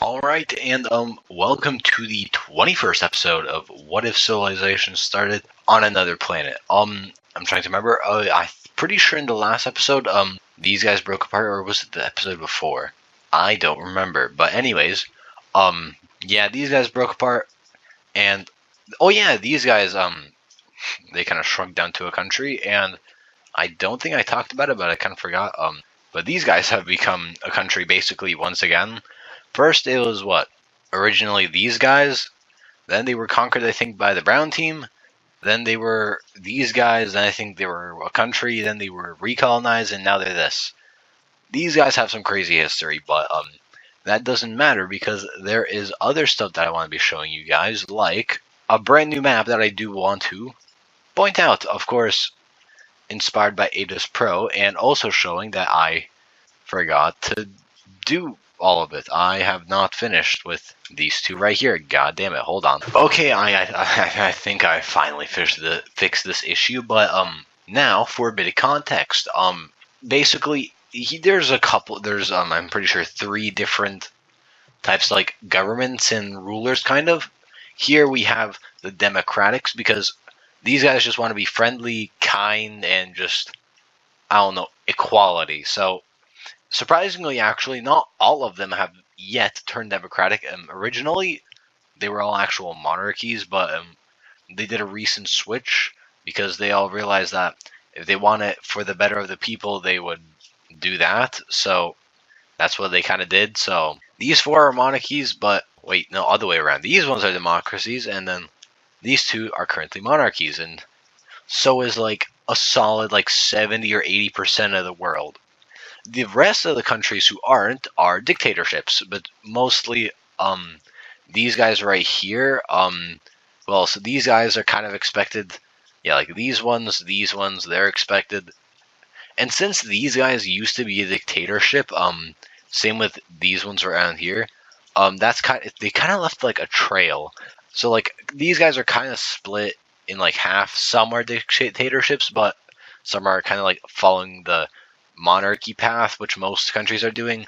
Alright, and welcome to the 21st episode of What If Civilization Started on Another Planet. I'm trying to remember, I'm pretty sure in the last episode, these guys broke apart, or was it the episode before? I don't remember, but anyways, yeah, these guys broke apart, and, oh yeah, these guys, they kind of shrunk down to a country, and I don't think I talked about it, but I kind of forgot, but these guys have become a country basically once again. First, it was what? Originally these guys, then they were conquered, I think, by the brown team, then they were these guys, then I think they were a country, then they were recolonized, and now they're this. These guys have some crazy history, but that doesn't matter because there is other stuff that I want to be showing you guys, like a brand new map that I do want to point out, of course, inspired by Aegis Pro, and also showing that I forgot to do all of it. I have not finished with these two right here. God damn it, hold on. Okay, I think I finally fixed this issue, but now for a bit of context. Basically there's a couple, I'm pretty sure 3 different types, like governments and rulers kind of. Here we have the democratics, because these guys just want to be friendly, kind, and just, I don't know, equality. So surprisingly, actually, not all of them have yet turned democratic. Originally, they were all actual monarchies, but they did a recent switch because they all realized that if they want it for the better of the people, they would do that. So that's what they kind of did. So these 4 are monarchies, but wait, no, other way around. These ones are democracies, and then these 2 are currently monarchies, and so is like a solid like 70 or 80% of the world. The rest of the countries who aren't are dictatorships, but mostly these guys right here, well, so these guys are kind of expected, yeah, like these ones, they're expected. And since these guys used to be a dictatorship, same with these ones around here, that's they kind of left like a trail. So like these guys are kind of split in like half. Some are dictatorships, but some are kind of like following the monarchy path, which most countries are doing.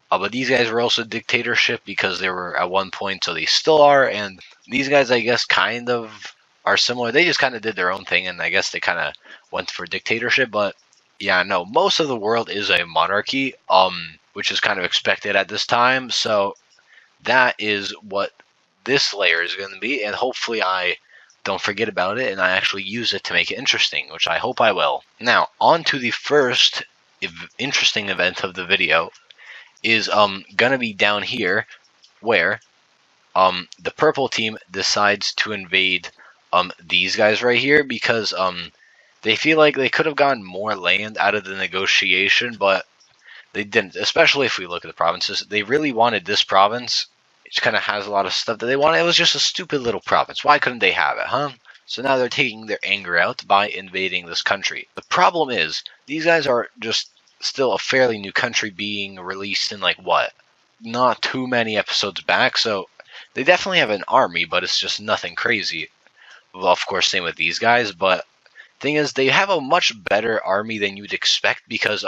But these guys were also dictatorship because they were at one point, so they still are. And these guys, I guess, kind of are similar. They just kind of did their own thing, and I guess they kind of went for dictatorship. But yeah, no, most of the world is a monarchy, which is kind of expected at this time. So that is what this layer is going to be, and hopefully I don't forget about it and I actually use it to make it interesting, which I hope I will. Now, on to the first interesting event of the video is gonna be down here, where the purple team decides to invade these guys right here, because they feel like they could have gotten more land out of the negotiation, but they didn't. Especially if we look at the provinces, they really wanted this province. It kind of has a lot of stuff that they want. It was just a stupid little province. Why couldn't they have it, huh? So now they're taking their anger out by invading this country. The problem is, these guys are just still a fairly new country, being released in like what? Not too many episodes back, so they definitely have an army, but it's just nothing crazy. Well, of course, same with these guys, but thing is, they have a much better army than you'd expect, because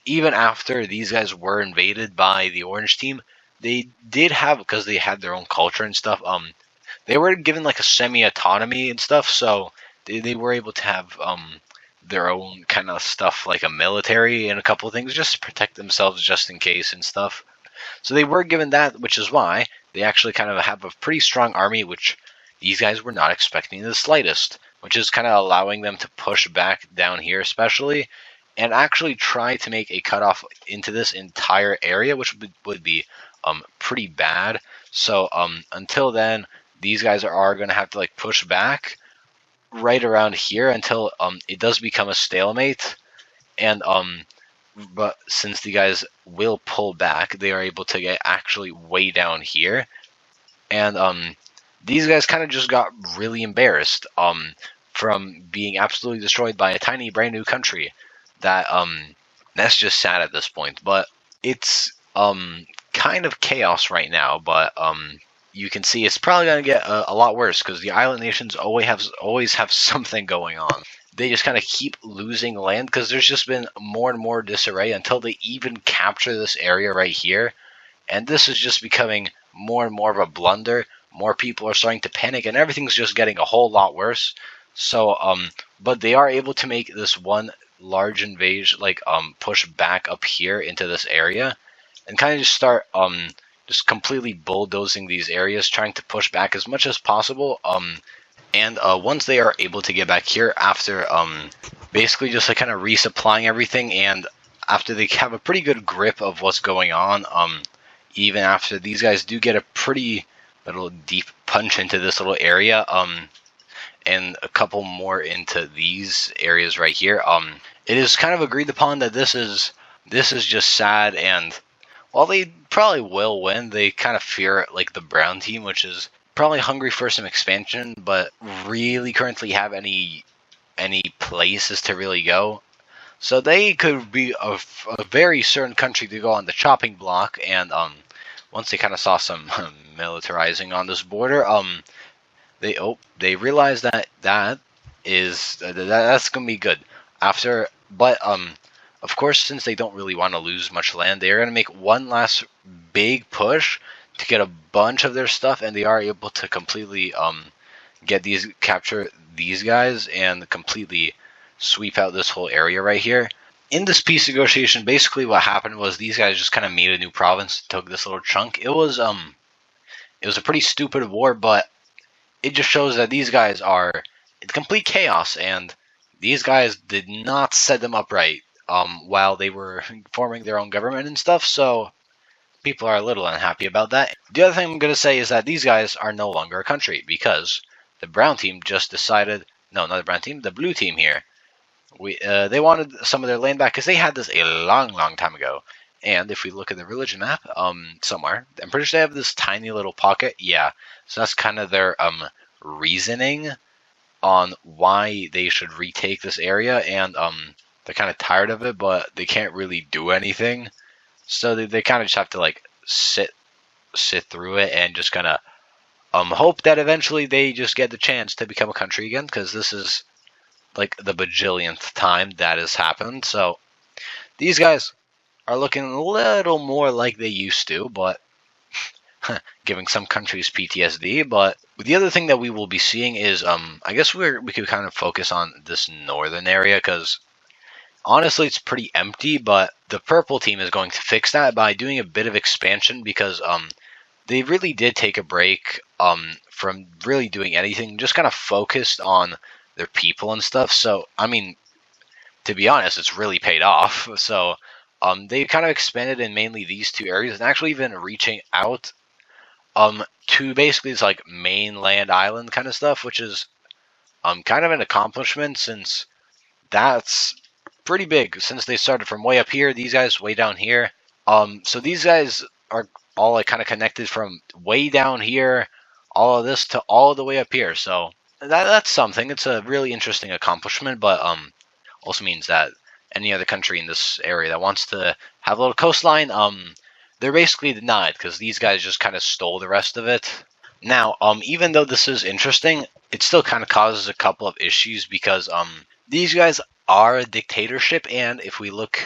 even after these guys were invaded by the orange team, they did have, because they had their own culture and stuff, they were given like a semi-autonomy and stuff, so they were able to have their own kind of stuff, like a military and a couple of things, just to protect themselves just in case and stuff. So they were given that, which is why they actually kind of have a pretty strong army, which these guys were not expecting in the slightest, which is kind of allowing them to push back down here especially, and actually try to make a cutoff into this entire area, which would be pretty bad. So until then, these guys are going to have to like push back right around here until it does become a stalemate. And but since the guys will pull back, they are able to get actually way down here. And these guys kind of just got really embarrassed from being absolutely destroyed by a tiny brand new country. That's just sad at this point. But it's kind of chaos right now, but you can see it's probably going to get a lot worse, because the island nations always have something going on. They just kind of keep losing land, because there's just been more and more disarray until they even capture this area right here. and this is just becoming more and more of a blunder. More people are starting to panic, and everything's just getting a whole lot worse. So, but they are able to make this one large invasion, push back up here into this area, and kind of just start, just completely bulldozing these areas, trying to push back as much as possible. And once they are able to get back here, after, basically just like kind of resupplying everything, and after they have a pretty good grip of what's going on, even after these guys do get a pretty little deep punch into this little area, and a couple more into these areas right here, it is kind of agreed upon that this is just sad, and while they probably will win, they kind of fear like the brown team, which is probably hungry for some expansion, but really currently have any places to really go. So they could be a very certain country to go on the chopping block, and once they kind of saw some militarizing on this border, they realized that that's gonna be good after. But of course, since they don't really want to lose much land, they are gonna make one last big push to get a bunch of their stuff, and they are able to completely capture these guys and completely sweep out this whole area right here. In this peace negotiation, basically what happened was these guys just kind of made a new province, took this little chunk. It was a pretty stupid war, but it just shows that these guys are in complete chaos, and these guys did not set them up right while they were forming their own government and stuff, so people are a little unhappy about that. The other thing I'm going to say is that these guys are no longer a country, because the brown team just decided, no, not the brown team, the blue team here, they wanted some of their land back because they had this a long time ago. And if we look at the religion map, somewhere, I'm pretty sure they have this tiny little pocket. Yeah, so that's kind of their reasoning on why they should retake this area, and they're kind of tired of it, but they can't really do anything. So they kind of just have to like sit through it and just kind of hope that eventually they just get the chance to become a country again, because this is like the bajillionth time that has happened. So these guys are looking a little more like they used to, but giving some countries PTSD. But the other thing that we will be seeing is, I guess we could kind of focus on this northern area, because honestly it's pretty empty, but the purple team is going to fix that by doing a bit of expansion, because they really did take a break from really doing anything, just kind of focused on their people and stuff. So, I mean, to be honest, it's really paid off. So, they kind of expanded in mainly these two areas, and actually even reaching out to basically this like mainland island kind of stuff, which is kind of an accomplishment, since that's pretty big, since they started from way up here, these guys way down here. So these guys are all like kind of connected from way down here, all of this to all the way up here. So that's something. It's a really interesting accomplishment, but also means that any other country in this area that wants to have a little coastline, they're basically denied, because these guys just kind of stole the rest of it. Now, even though this is interesting, it still kind of causes a couple of issues, because these guys are a dictatorship, and if we look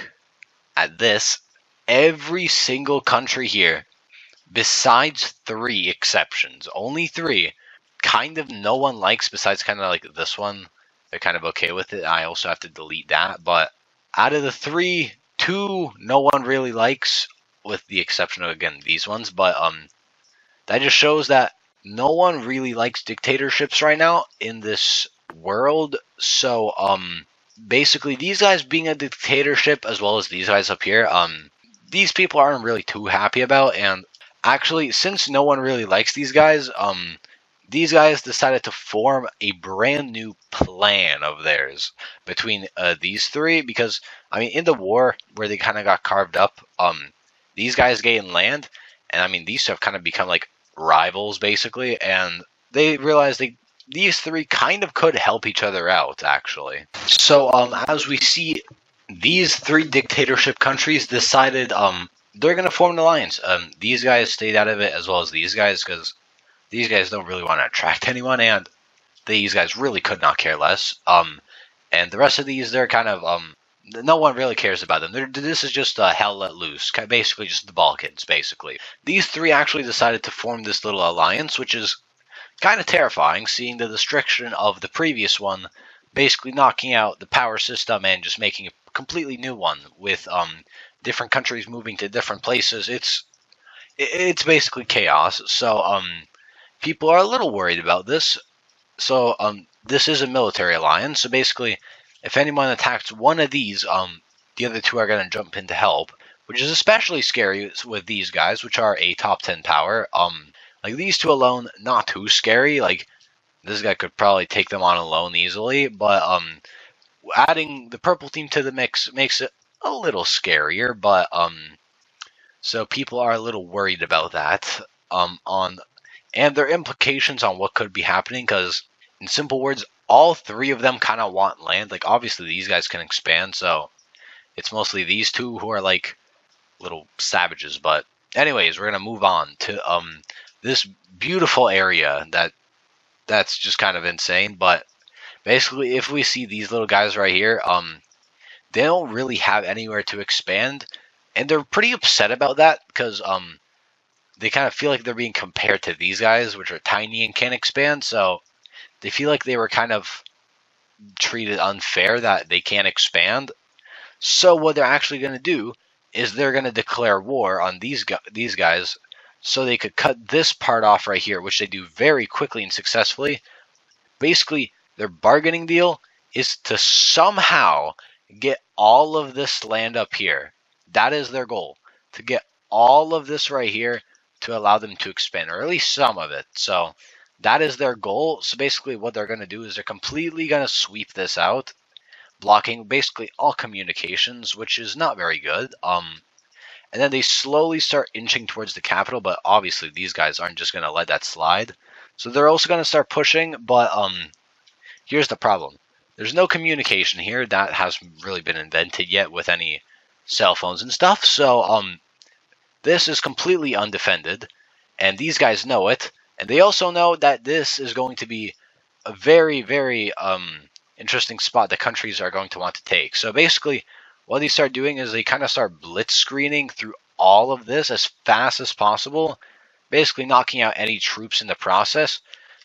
at this, every single country here, besides 3 exceptions, only 3, kind of no one likes, besides kind of like this one. They're kind of okay with it. I also have to delete that, but out of the 3, 2 no one really likes, with the exception of, again, these ones. But that just shows that no one really likes dictatorships right now in this world. So basically these guys being a dictatorship, as well as these guys up here, these people aren't really too happy about. And actually, since no one really likes these guys decided to form a brand new plan of theirs between these 3, because I mean, in the war where they kind of got carved up, these guys gained land, and I mean, these 2 have kind of become like rivals basically, and they realized these 3 kind of could help each other out, actually. So as we see, these 3 dictatorship countries decided they're going to form an alliance. These guys stayed out of it, as well as these guys, because these guys don't really want to attract anyone, and these guys really could not care less. And the rest of these, they're kind of No one really cares about them. This is just hell let loose, basically just the Balkans, basically. These three actually decided to form this little alliance, which is kind of terrifying, seeing the destruction of the previous one, basically knocking out the power system and just making a completely new one with different countries moving to different places. It's basically chaos. So people are a little worried about this. So this is a military alliance. So basically, if anyone attacks one of these, the other two are going to jump in to help, which is especially scary with these guys, which are a top 10 power. Like these two alone, not too scary. Like this guy could probably take them on alone easily, but adding the purple team to the mix makes it a little scarier. But so people are a little worried about that. And their implications on what could be happening, because in simple words, all three of them kind of want land. Like obviously these guys can expand, so it's mostly these two who are like little savages. But anyways, we're gonna move on to this beautiful area that's just kind of insane. But basically, if we see these little guys right here, they don't really have anywhere to expand, and they're pretty upset about that because they kind of feel like they're being compared to these guys, which are tiny and can't expand. So they feel like they were kind of treated unfair that they can't expand. So what they're actually going to do is they're going to declare war on these guys, so they could cut this part off right here, which they do very quickly and successfully. Basically, their bargaining deal is to somehow get all of this land up here. That is their goal, to get all of this right here to allow them to expand, or at least some of it. So that is their goal. So basically what they're going to do is they're completely going to sweep this out, blocking basically all communications, which is not very good. And then they slowly start inching towards the capital, but obviously these guys aren't just going to let that slide. So they're also going to start pushing, but here's the problem. There's no communication here. That hasn't really been invented yet with any cell phones and stuff. So this is completely undefended, and these guys know it. And they also know that this is going to be a very, very interesting spot that countries are going to want to take. So basically, what they start doing is they kind of start blitz screening through all of this as fast as possible, basically knocking out any troops in the process,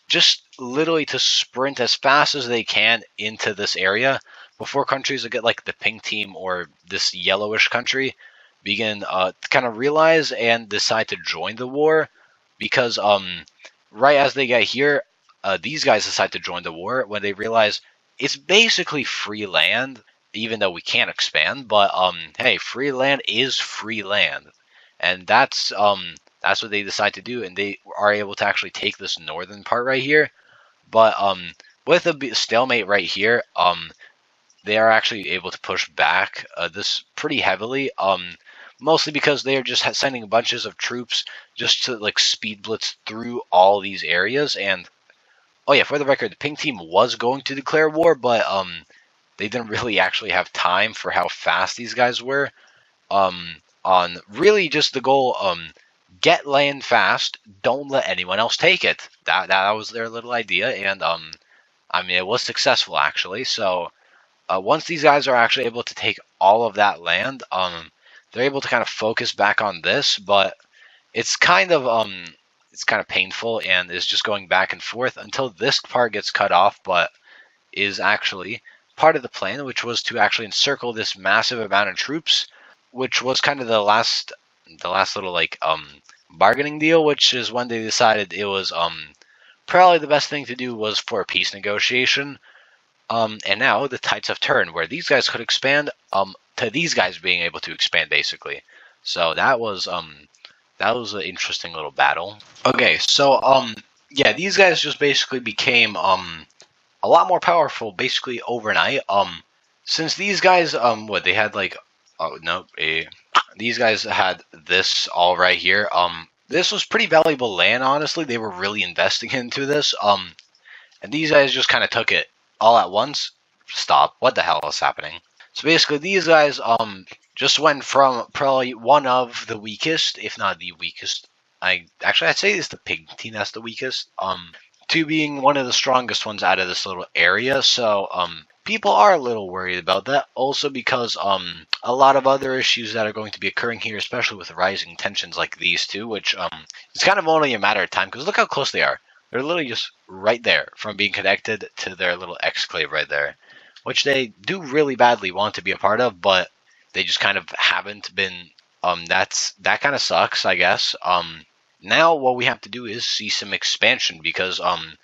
just literally to sprint as fast as they can into this area before countries that get like the pink team or this yellowish country begin to kind of realize and decide to join the war. Because right as they get here, these guys decide to join the war when they realize it's basically free land, even though we can't expand. But hey, free land is free land, and that's what they decide to do, and they are able to actually take this northern part right here. But with a stalemate right here, they are actually able to push back this pretty heavily. Mostly because they are just sending bunches of troops just to like speed blitz through all these areas. And oh yeah, for the record, the pink team was going to declare war, but they didn't really actually have time for how fast these guys were. On really just the goal, get land fast, don't let anyone else take it. That was their little idea, and I mean it was successful actually. So once these guys are actually able to take all of that land, they're able to kind of focus back on this, but it's kind of painful and is just going back and forth until this part gets cut off, but is actually part of the plan, which was to actually encircle this massive amount of troops, which was kind of the last little like bargaining deal, which is when they decided it was probably the best thing to do was for a peace negotiation. And now the tides have turned, where these guys could expand to these guys being able to expand, basically. So that was an interesting little battle. Okay, so yeah, these guys just basically became a lot more powerful basically overnight. Since these guys what they had like these guys had this all right here. This was pretty valuable land, honestly. They were really investing into this. And these guys just kind of took it all at once. Stop. What the hell is happening? So basically, these guys just went from probably one of the weakest, if not the weakest. I'd say it's the pig team that's the weakest. to being one of the strongest ones out of this little area. So people are a little worried about that. Also because a lot of other issues that are going to be occurring here, especially with rising tensions like these two, which it's kind of only a matter of time. Because look how close they are. They're literally just right there from being connected to their little exclave right there, which they do really badly want to be a part of, but they just kind of haven't been. That kind of sucks, I guess. Now what we have to do is see some expansion because I'm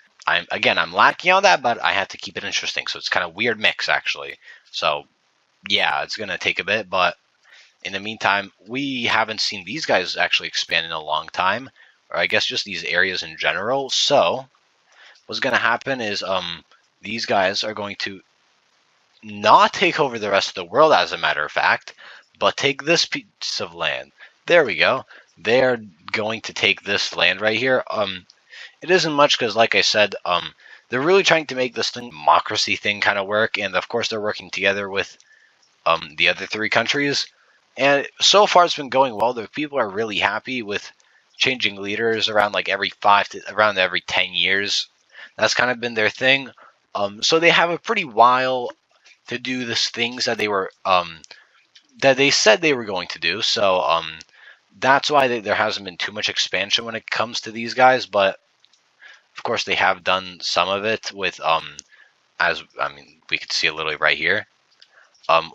lacking on that, but I had to keep it interesting. So it's kind of weird mix actually. So yeah, it's gonna take a bit, but in the meantime, we haven't seen these guys actually expand in a long time, or I guess just these areas in general. So what's gonna happen is these guys are going to not take over the rest of the world, as a matter of fact, but take this piece of land. There we go. They're going to take this land right here. It isn't much because, like I said, they're really trying to make this democracy thing kind of work, and of course they're working together with the other three countries. And so far it's been going well. The people are really happy with changing leaders around like every 10 years. That's kind of been their thing. So they have a pretty while to do these things that they said they were going to do. So that's why there hasn't been too much expansion when it comes to these guys. But of course they have done some of it with we could see a little right here,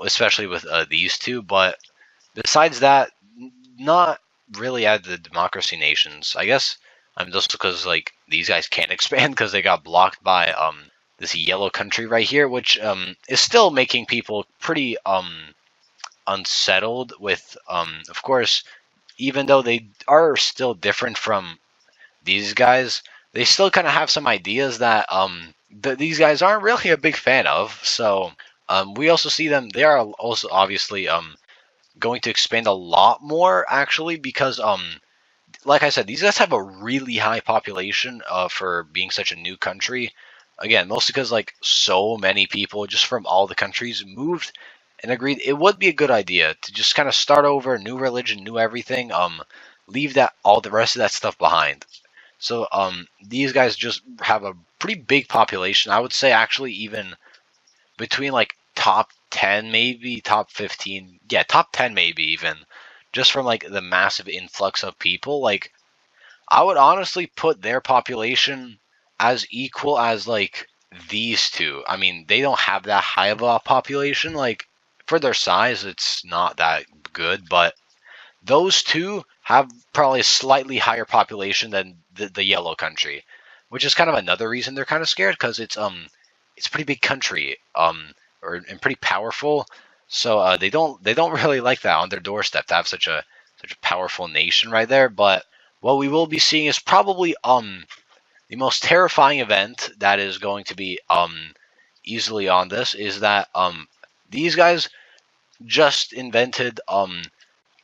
especially with these two. But besides that, not really at the democracy nations. I guess just because like these guys can't expand because they got blocked by this yellow country right here, which is still making people pretty unsettled with of course, even though they are still different from these guys, they still kind of have some ideas that these guys aren't really a big fan of. So we also see them, they are also obviously going to expand a lot more actually because like I said, these guys have a really high population for being such a new country. Again, mostly because like so many people just from all the countries moved and agreed it would be a good idea to just kind of start over, new religion, new everything, leave that all the rest of that stuff behind. So these guys just have a pretty big population. I would say actually even between like top 10 maybe, top 15, yeah, top 10 maybe even, just from like the massive influx of people. Like I would honestly put their population as equal as like these two. I mean, they don't have that high of a population. Like for their size, it's not that good, but those two have probably a slightly higher population than the yellow country, which is kind of another reason they're kind of scared because it's a pretty big country and pretty powerful. So they don't really like that on their doorstep to have such a powerful nation right there. But what we will be seeing is probably the most terrifying event that is going to be easily on this is that these guys just invented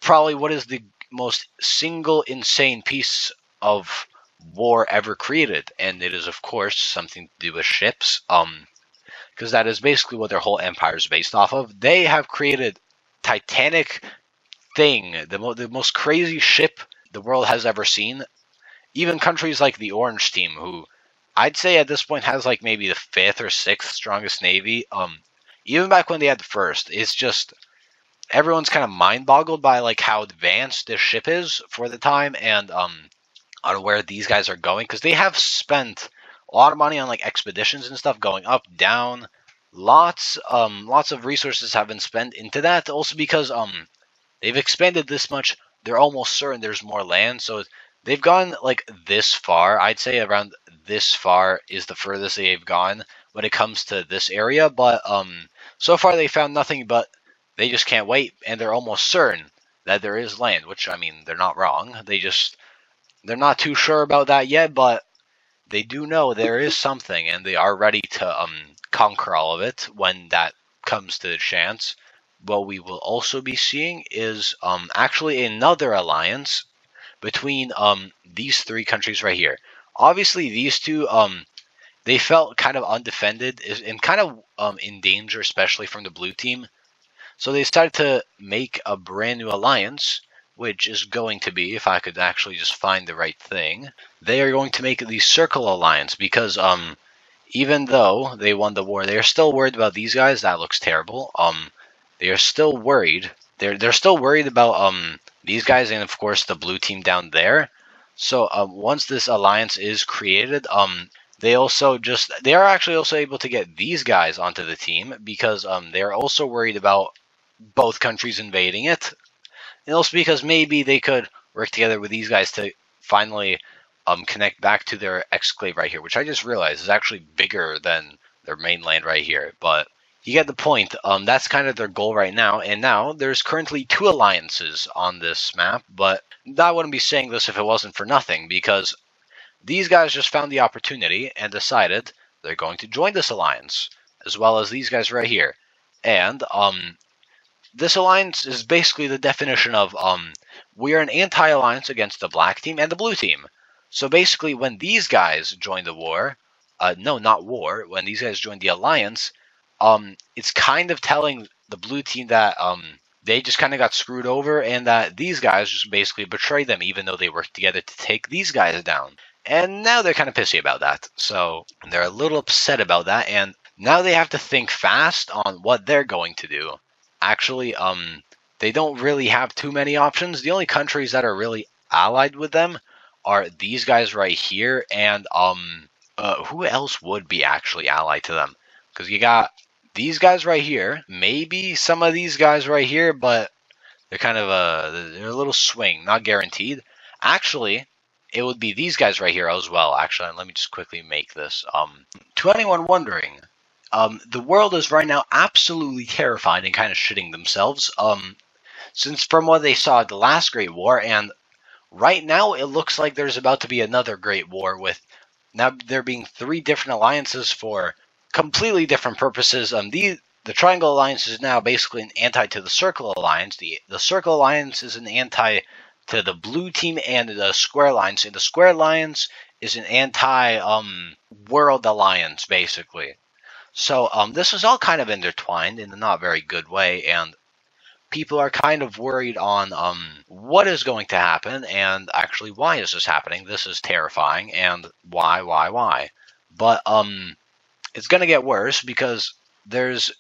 probably what is the most single insane piece of war ever created, and it is of course something to do with ships, because that is basically what their whole empire is based off of. They have created Titanic thing, the most crazy ship the world has ever seen. Even countries like the Orange Team, who I'd say at this point has like maybe the 5th or 6th strongest navy, even back when they had the first, it's just everyone's kind of mind boggled by like how advanced this ship is for the time, and on where these guys are going, because they have spent a lot of money on like expeditions and stuff, going up, down. Lots of resources have been spent into that. Also because they've expanded this much, they're almost certain there's more land. So they've gone like this far. I'd say around this far is the furthest they've gone when it comes to this area. But so far they found nothing, but they just can't wait, and they're almost certain that there is land. Which, I mean, they're not wrong. They're not too sure about that yet, but they do know there is something, and they are ready to conquer all of it when that comes to the chance. What we will also be seeing is actually another alliance between these three countries right here. Obviously, these two they felt kind of undefended and kind of in danger, especially from the blue team. So they started to make a brand new alliance which is going to be, if I could actually just find the right thing, they are going to make the Circle Alliance, because even though they won the war, they are still worried about these guys. That looks terrible. They are still worried. They're still worried about these guys, and of course the blue team down there. So once this alliance is created, they are actually also able to get these guys onto the team, because they are also worried about both countries invading it, and also because maybe they could work together with these guys to finally connect back to their exclave right here, which I just realized is actually bigger than their mainland right here. But you get the point. That's kind of their goal right now. And now there's currently 2 alliances on this map, but I wouldn't be saying this if it wasn't for nothing, because these guys just found the opportunity and decided they're going to join this alliance, as well as these guys right here. And this alliance is basically the definition of we are an anti-alliance against the black team and the blue team. So basically, when these guys join the war, no, not war, when these guys join the alliance, it's kind of telling the blue team that they just kind of got screwed over, and that these guys just basically betrayed them, even though they worked together to take these guys down. And now they're kind of pissy about that. So they're a little upset about that, and now they have to think fast on what they're going to do. Actually, they don't really have too many options. The only countries that are really allied with them are these guys right here, and who else would be actually allied to them? Because you got these guys right here, maybe some of these guys right here, but they're kind of they're a little swing, not guaranteed. Actually, it would be these guys right here as well. Actually, let me just quickly make this. To anyone wondering, the world is right now absolutely terrified and kind of shitting themselves. Since from what they saw at the last Great War, and right now it looks like there's about to be another Great War, with now there being 3 different alliances for completely different purposes. The Triangle Alliance is now basically an anti to the Circle Alliance. The Circle Alliance is an anti to the blue team and the Square Alliance. And the Square Alliance is an anti World Alliance, basically. So this is all kind of intertwined in a not very good way, and people are kind of worried on what is going to happen, and actually why is this happening. This is terrifying, and why. But it's going to get worse, because there's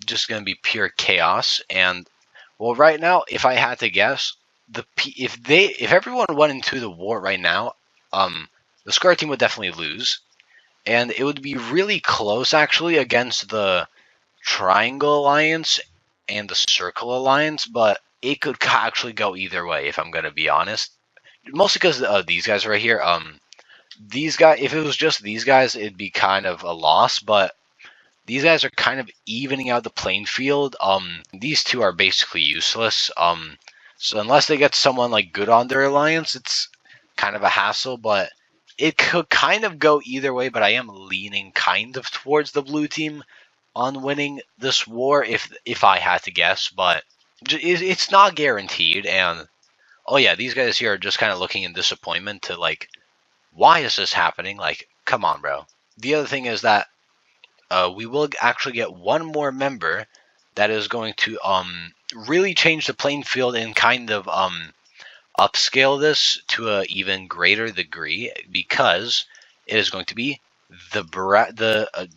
just going to be pure chaos. And well, right now, if I had to guess, if everyone went into the war right now, the Square team would definitely lose, and it would be really close actually against the Triangle Alliance and the Circle Alliance, but it could actually go either way, if I'm going to be honest. Mostly because these guys right here, these guys, if it was just these guys, it'd be kind of a loss, but these guys are kind of evening out the playing field. These 2 are basically useless. So unless they get someone like good on their alliance, it's kind of a hassle, but it could kind of go either way. But I am leaning kind of towards the blue team on winning this war, if I had to guess, but it's not guaranteed. And oh yeah, these guys here are just kind of looking in disappointment to like, why is this happening? Like, come on, bro. The other thing is that we will actually get one more member that is going to really change the playing field and kind of upscale this to an even greater degree, because it is going to be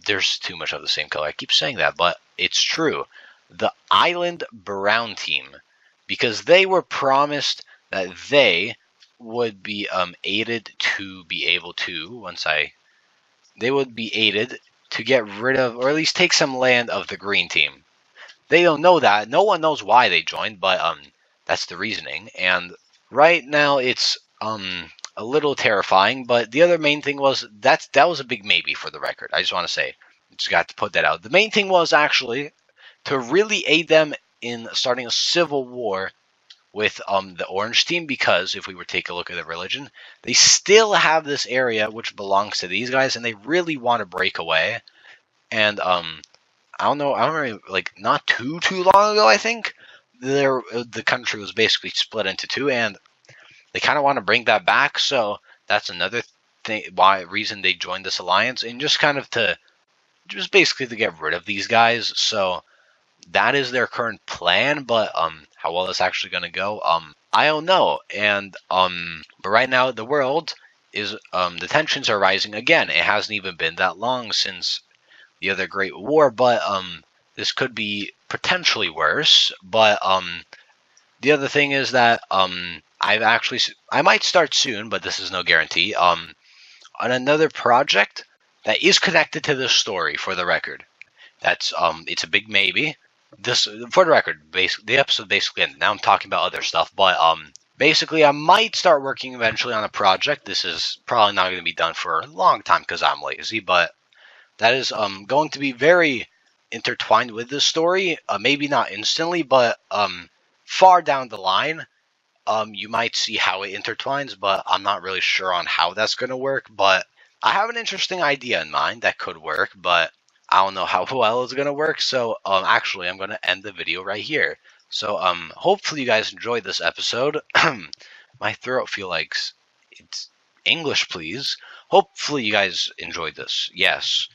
there's too much of the same color. I keep saying that, but it's true. The Island Brown team, because they were promised that they would be aided to be able to, they would be aided to get rid of, or at least take some land of the green team. They don't know that. No one knows why they joined, but that's the reasoning. And right now it's a little terrifying, but the other main thing was that was a big maybe for the record. I just want to say, just got to put that out. The main thing was actually to really aid them in starting a civil war with the orange team, because if we were to take a look at the religion, they still have this area which belongs to these guys, and they really want to break away. And I don't remember, like not too long ago, I think the country was basically split into 2, and they kind of want to bring that back. So that's another reason they joined this alliance, and just kind of just basically to get rid of these guys. So that is their current plan, but how well it's actually going to go, I don't know. And but right now the world is the tensions are rising again. It hasn't even been that long since the other Great War, but this could be potentially worse. But the other thing is that I might start soon, but this is no guarantee. On another project that is connected to this story, for the record. That's it's a big maybe. This, for the record, the episode basically ended. Now I'm talking about other stuff, but basically I might start working eventually on a project. This is probably not going to be done for a long time because I'm lazy, but that is going to be very intertwined with this story. Maybe not instantly, but far down the line. You might see how it intertwines, but I'm not really sure on how that's going to work. But I have an interesting idea in mind that could work, but I don't know how well it's going to work. So, actually, I'm going to end the video right here. So, hopefully you guys enjoyed this episode. My throat feels like it's English, please. Hopefully you guys enjoyed this. Yes.